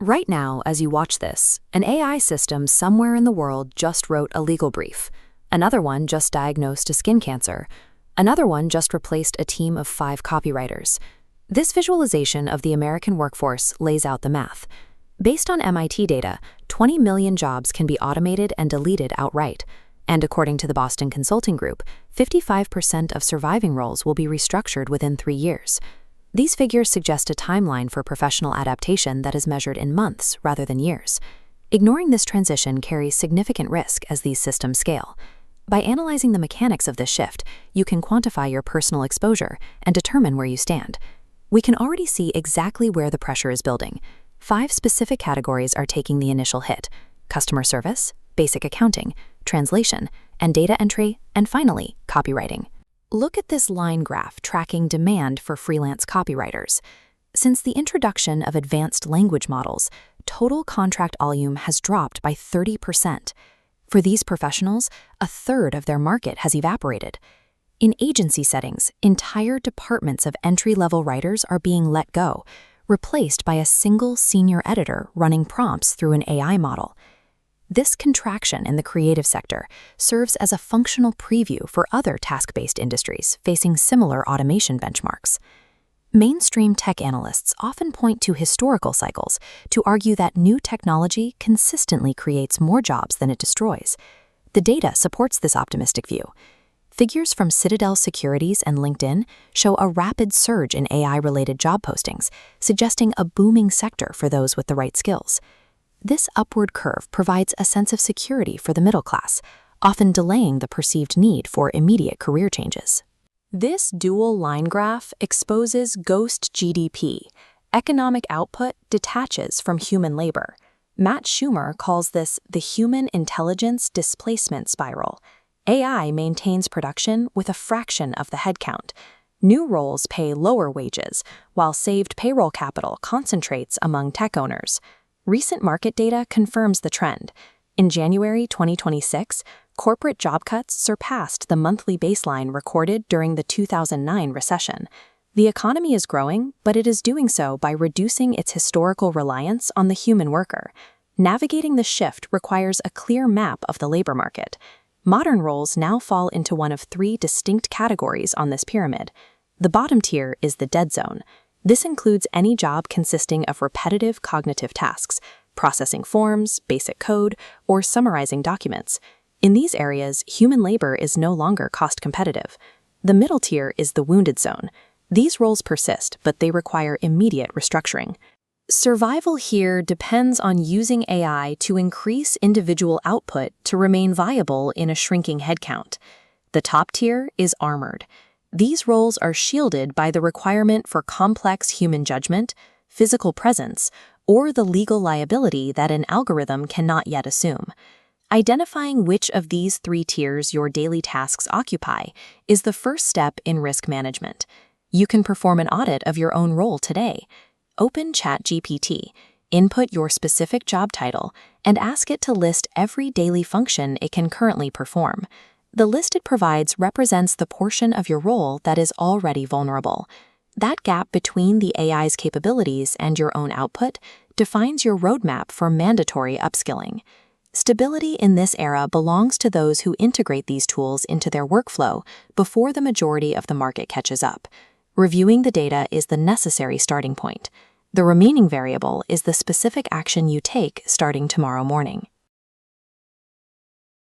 Right now, as you watch this, an AI system somewhere in the world just wrote a legal brief. Another one just diagnosed a skin cancer. Another one just replaced a team of 5 copywriters. This visualization of the American workforce lays out the math. Based on MIT data, 20 million jobs can be automated and deleted outright. And according to the Boston Consulting Group, 55% of surviving roles will be restructured within 3 years. These figures suggest a timeline for professional adaptation that is measured in months rather than years. Ignoring this transition carries significant risk as these systems scale. By analyzing the mechanics of this shift, you can quantify your personal exposure and determine where you stand. We can already see exactly where the pressure is building. 5 specific categories are taking the initial hit: customer service, basic accounting, translation, and data entry, and finally, copywriting. Look at this line graph tracking demand for freelance copywriters. Since the introduction of advanced language models, total contract volume has dropped by 30%. For these professionals, a third of their market has evaporated. In agency settings, entire departments of entry-level writers are being let go, replaced by a single senior editor running prompts through an AI model. This contraction in the creative sector serves as a functional preview for other task-based industries facing similar automation benchmarks. Mainstream tech analysts often point to historical cycles to argue that new technology consistently creates more jobs than it destroys. The data supports this optimistic view. Figures from Citadel Securities and LinkedIn show a rapid surge in AI-related job postings, suggesting a booming sector for those with the right skills. This upward curve provides a sense of security for the middle class, often delaying the perceived need for immediate career changes. This dual line graph exposes ghost GDP. Economic output detaches from human labor. Matt Schumer calls this the human intelligence displacement spiral. AI maintains production with a fraction of the headcount. New roles pay lower wages, while saved payroll capital concentrates among tech owners. Recent market data confirms the trend. In January 2026, corporate job cuts surpassed the monthly baseline recorded during the 2009 recession. The economy is growing, but it is doing so by reducing its historical reliance on the human worker. Navigating the shift requires a clear map of the labor market. Modern roles now fall into one of 3 distinct categories on this pyramid. The bottom tier is the dead zone. This includes any job consisting of repetitive cognitive tasks, processing forms, basic code, or summarizing documents. In these areas, human labor is no longer cost competitive. The middle tier is the wounded zone. These roles persist, but they require immediate restructuring. Survival here depends on using AI to increase individual output to remain viable in a shrinking headcount. The top tier is armored. These roles are shielded by the requirement for complex human judgment, physical presence, or the legal liability that an algorithm cannot yet assume. Identifying which of these 3 tiers your daily tasks occupy is the first step in risk management. You can perform an audit of your own role today. Open ChatGPT, input your specific job title, and ask it to list every daily function it can currently perform. The list it provides represents the portion of your role that is already vulnerable. That gap between the AI's capabilities and your own output defines your roadmap for mandatory upskilling. Stability in this era belongs to those who integrate these tools into their workflow before the majority of the market catches up. Reviewing the data is the necessary starting point. The remaining variable is the specific action you take starting tomorrow morning.